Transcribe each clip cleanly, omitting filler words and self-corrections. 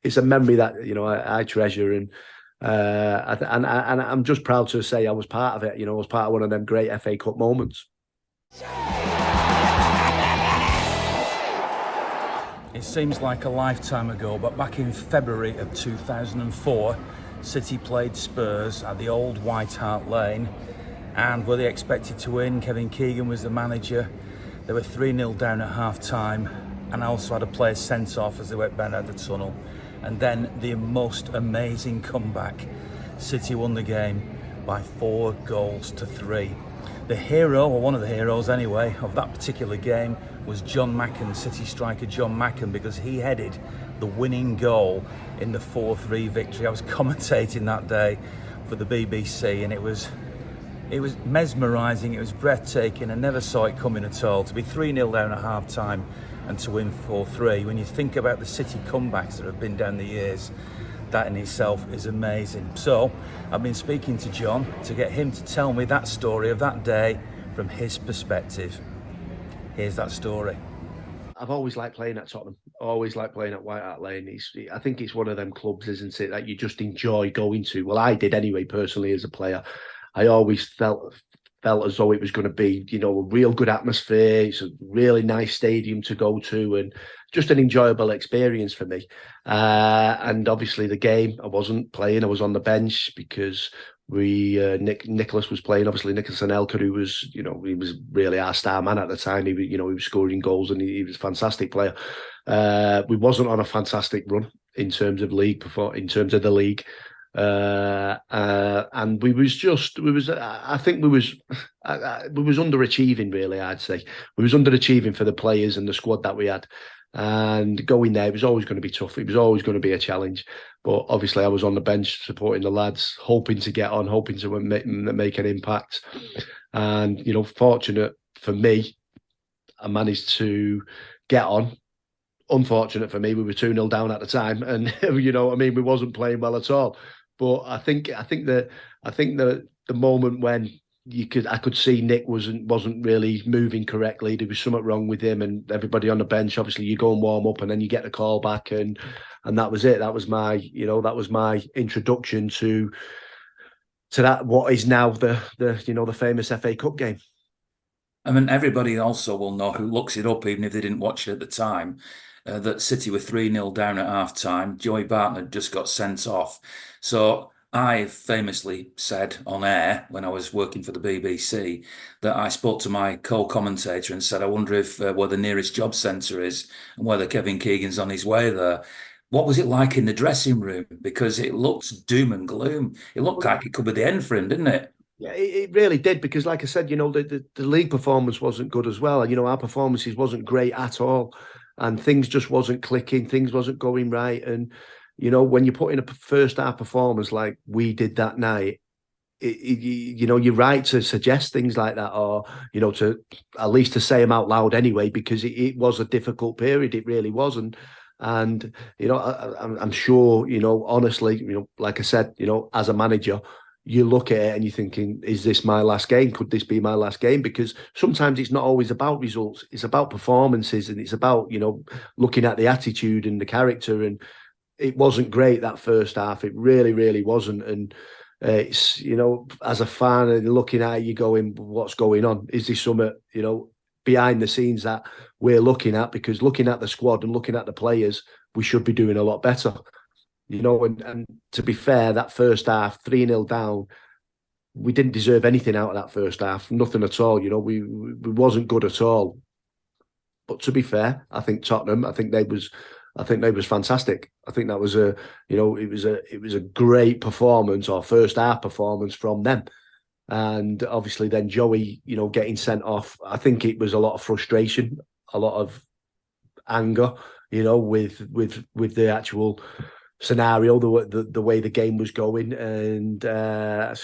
it's a memory that I treasure, and and I'm just proud to say I was part of it. I was part of one of them great FA Cup moments. It seems like a lifetime ago, but back in February of 2004, City played Spurs at the old White Hart Lane, and were they expected to win? Kevin Keegan was the manager. They were 3-0 down at half-time, and also had a player sent off as they went down the tunnel. And then the most amazing comeback. City won the game by 4-3. The hero, or one of the heroes anyway, of that particular game was Jon Macken, City striker Jon Macken, because he headed the winning goal in the 4-3 victory. I was commentating that day for the BBC, and it was mesmerising, it was breathtaking. I never saw it coming at all. To be 3-0 down at half time and to win 4-3, when you think about the City comebacks that have been down the years, that in itself is amazing. So I've been speaking to Jon to get him to tell me that story of that day from his perspective. Here's that story. I've always liked playing at Tottenham. Always liked playing at White Hart Lane. I think it's one of them clubs, isn't it, that you just enjoy going to. Well, I did anyway, personally, as a player. I always felt as though it was going to be, a real good atmosphere. It's a really nice stadium to go to, and just an enjoyable experience for me. And obviously the game, I wasn't playing. I was on the bench because Nicholas was playing. Obviously Nicholas Anelka, who was, he was really our star man at the time. He was scoring goals, and he was a fantastic player. We wasn't on a fantastic run in terms of the league. And I think we was underachieving, really. I'd say we was underachieving for the players and the squad that we had, and going there, it was always going to be tough. It was always going to be a challenge, but obviously I was on the bench supporting the lads, hoping to get on, hoping to make an impact. And fortunate for me, I managed to get on. Unfortunate for me, we were 2-0 down at the time, and we wasn't playing well at all. But I think the moment when I could see Nick wasn't really moving correctly. There was something wrong with him, and everybody on the bench. Obviously, you go and warm up, and then you get the call back, and that was it. That was my introduction to that. What is now the famous FA Cup game. I mean, everybody also will know, who looks it up, even if they didn't watch it at the time, that City were 3-0 down at half-time. Joey Barton had just got sent off. So I famously said on air, when I was working for the BBC, that I spoke to my co-commentator and said, I wonder if where the nearest job centre is and whether Kevin Keegan's on his way there. What was it like in the dressing room? Because it looked doom and gloom. It looked like it could be the end for him, didn't it? Yeah, it really did, because like I said, the league performance wasn't good as well. And, our performances wasn't great at all. And things just wasn't clicking. Things wasn't going right. And, when you put in a first half performance like we did that night, you're right to suggest things like that, or, to at least to say them out loud anyway, because it was a difficult period. It really was. And I'm sure, honestly, like I said, as a manager, you look at it and you're thinking, is this my last game? Could this be my last game? Because sometimes it's not always about results. It's about performances, and it's about, looking at the attitude and the character. And it wasn't great, that first half. It really, really wasn't. And it's, as a fan and looking at it, you're going, what's going on? Is this something, behind the scenes that we're looking at? Because looking at the squad and looking at the players, we should be doing a lot better. And to be fair, that first half, 3-0 down, we didn't deserve anything out of that first half. Nothing at all. We wasn't good at all. But to be fair, I think Tottenham, I think they was fantastic. I think that was it was a great performance, or first half performance from them. And obviously then Joey, getting sent off, I think it was a lot of frustration, a lot of anger, with the actual scenario, the way the game was going. And I'll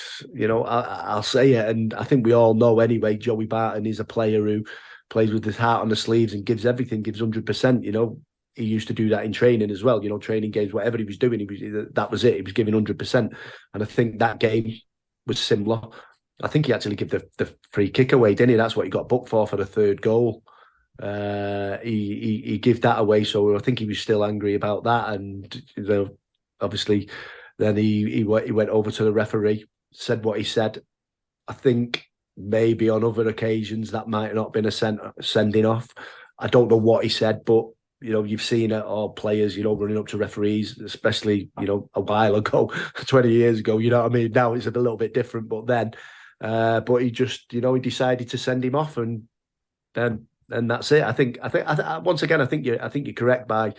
say it, and I think we all know anyway, Joey Barton is a player who plays with his heart on the sleeves and gives everything, gives 100%. He used to do that in training as well, training games, whatever he was doing, that was it. He was giving 100%. And I think that game was similar. I think he actually gave the free kick away, didn't he? That's what he got booked for the third goal. He gave that away, so I think he was still angry about that. And obviously, then he went over to the referee, said what he said. I think maybe on other occasions that might not have been a sending off. I don't know what he said, but you've seen it, all players, running up to referees, especially, a while ago, 20 years ago, you know what I mean? Now it's a little bit different, but then, but he just, he decided to send him off, and then, and that's it. I think once again, I think you're correct by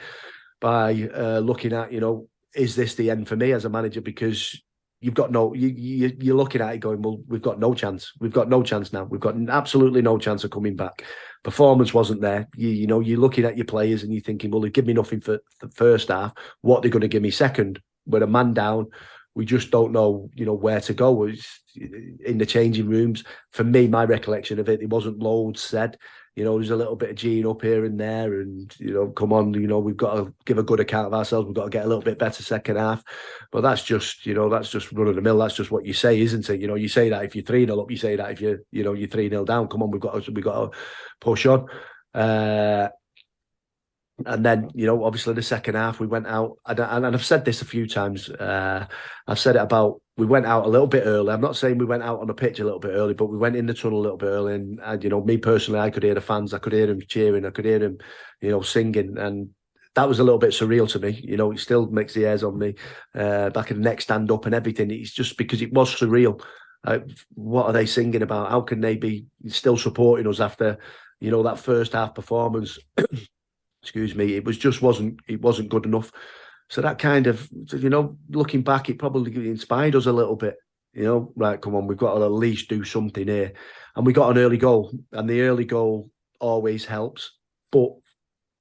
looking at, is this the end for me as a manager? Because you've got you're looking at it going, well, we've got no chance. We've got no chance now. We've got absolutely no chance of coming back. Performance wasn't there. You're looking at your players and you're thinking, well, they give me nothing for the first half. What they're going to give me second? We're a man down. We just don't know, where to go. In the changing rooms. For me, my recollection of it wasn't loads said. There's a little bit of Gene up here and there, and come on, we've got to give a good account of ourselves. We've got to get a little bit better second half. But that's just run of the mill. That's just what you say, isn't it? You say that if you're 3-0 up, you say that if you're 3-0 down. Come on, we've got to push on. And then, obviously the second half we went out, and I've said this a few times. I've said it about, we went out a little bit early. I'm not saying we went out on the pitch a little bit early, but we went in the tunnel a little bit early. And me personally, I could hear the fans. I could hear them cheering. I could hear them, singing. And that was a little bit surreal to me. It still makes the hairs on me, back of the neck stand up and everything. It's just because it was surreal. What are they singing about? How can they be still supporting us after, that first half performance? Excuse me, it wasn't good enough. So that kind of, looking back, it probably inspired us a little bit. Right, come on, we've got to at least do something here. And we got an early goal, and the early goal always helps. But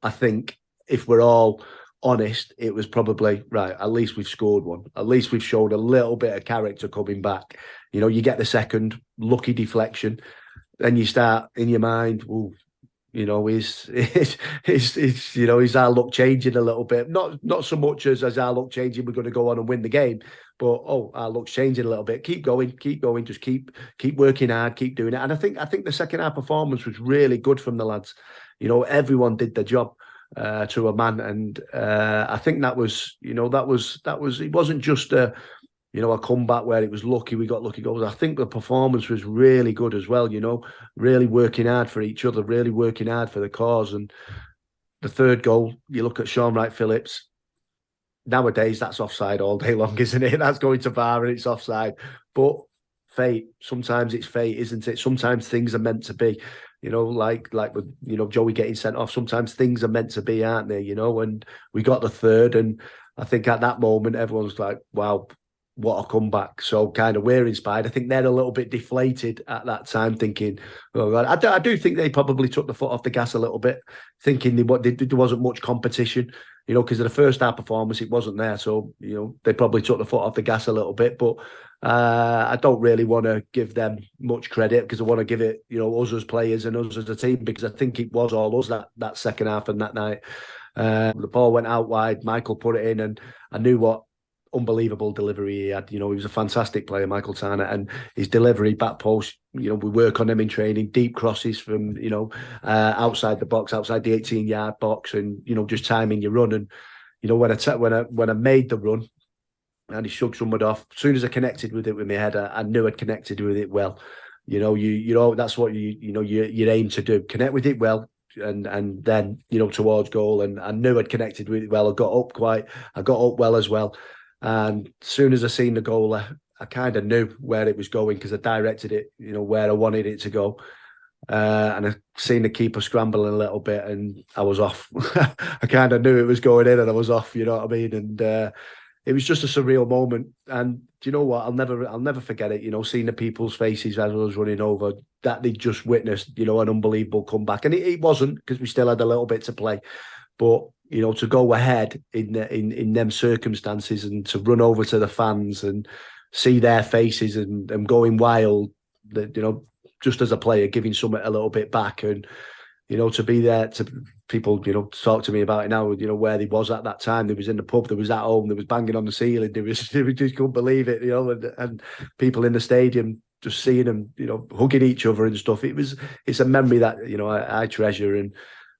I think if we're all honest, it was probably, right, at least we've scored one. At least we've showed a little bit of character coming back. You get the second, lucky deflection. Then you start in your mind, well, is our luck changing a little bit? Not so much as our luck changing, we're going to go on and win the game, but our luck's changing a little bit. Keep going, just keep working hard, keep doing it. And I think the second half performance was really good from the lads. Everyone did their job to a man, and I think that was it wasn't just a comeback where it was lucky, we got lucky goals. I think the performance was really good as well, really working hard for each other, really working hard for the cause. And the third goal, you look at Sean Wright-Phillips, nowadays that's offside all day long, isn't it? That's going to VAR and it's offside. But fate, sometimes it's fate, isn't it? Sometimes things are meant to be, like with, Joey getting sent off. Sometimes things are meant to be, aren't they? And we got the third. And I think at that moment, everyone's like, wow, what a comeback. So kind of we're inspired. I think they're a little bit deflated at that time, thinking, oh God. I do think they probably took the foot off the gas a little bit, thinking there wasn't much competition, because of the first half performance, it wasn't there. So, they probably took the foot off the gas a little bit. But I don't really want to give them much credit, because I want to give it, us as players and us as a team, because I think it was all us that second half and that night. The ball went out wide, Michael put it in, and I knew what unbelievable delivery he had. He was a fantastic player, Michael Turner, and his delivery, back post, we work on him in training, deep crosses from, outside the box, outside the 18-yard box, and, just timing your run. And, when I made the run and he shrugged someone off, as soon as I connected with it with my head, I knew I'd connected with it well. That's what you aim to do, connect with it well. And then, towards goal, and I knew I'd connected with it well. I got up well as well. And as soon as I seen the goal, I kind of knew where it was going, because I directed it, where I wanted it to go. And I seen the keeper scrambling a little bit, and I was off. I kind of knew it was going in, and I was off. You know what I mean? And it was just a surreal moment. And do you know what? I'll never forget it. Seeing the people's faces as I was running over, that they just witnessed, an unbelievable comeback. And it wasn't, because we still had a little bit to play, but to go ahead in them circumstances, and to run over to the fans and see their faces and them going wild, just as a player, giving something a little bit back, and to be there, to people, talk to me about it now, where they was at that time. They was in the pub, they was at home, they was banging on the ceiling, they just couldn't believe it, and people in the stadium just seeing them, hugging each other and stuff. It's a memory that I treasure, and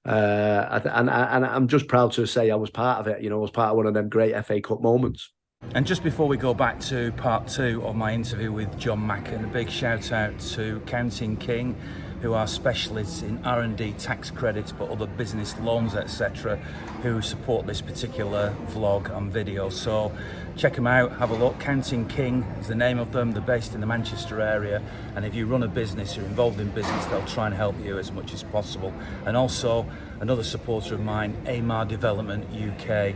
I'm just proud to say I was part of it. I was part of one of them great FA Cup moments. And just before we go back to part 2 of my interview with Jon Macken, a big shout out to Counting King, who are specialists in R&D tax credits but other business loans, etc., who support this particular vlog and video. So check them out, have a look. Counting King is the name of them. They're based in the Manchester area, and if you run a business, you're involved in business, they'll try and help you as much as possible. And also another supporter of mine, Eamar Development UK.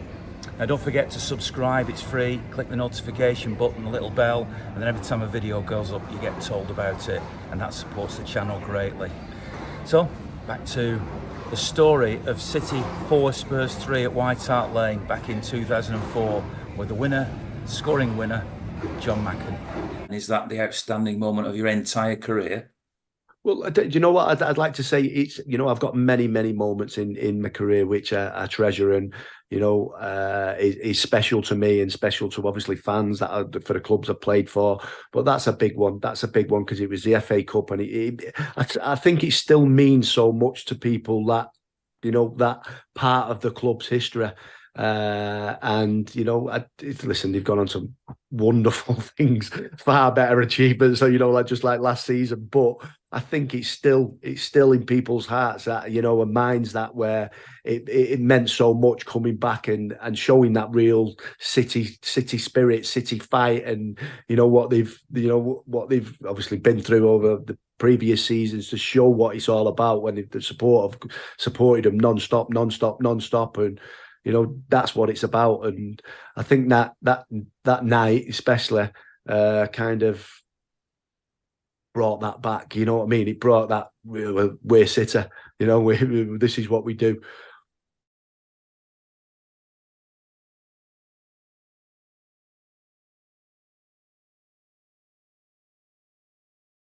Now don't forget to subscribe, it's free. Click the notification button, the little bell, and then every time a video goes up you get told about it, and that supports the channel greatly. So back to the story of City 4, Spurs 3 at White Hart Lane back in 2004 with the winner, scoring winner, Jon Macken. And is that the outstanding moment of your entire career? Well, do you know what? I'd like to say it's, I've got many, many moments in my career which I treasure, and, is special to me and special to obviously fans for the clubs I've played for. But that's a big one. That's a big one because it was the FA Cup, and I think it still means so much to people that, that part of the club's history. And listen, they've gone on some wonderful things, far better achievements. So just like last season, but I think it's still in people's hearts that and minds that where it meant so much coming back and showing that real city spirit, city fight, and what they've obviously been through over the previous seasons to show what it's all about when the support have supported them non-stop, and that's what it's about. And I think that night especially kind of brought that back. You know what I mean? It brought that we're City. This is what we do.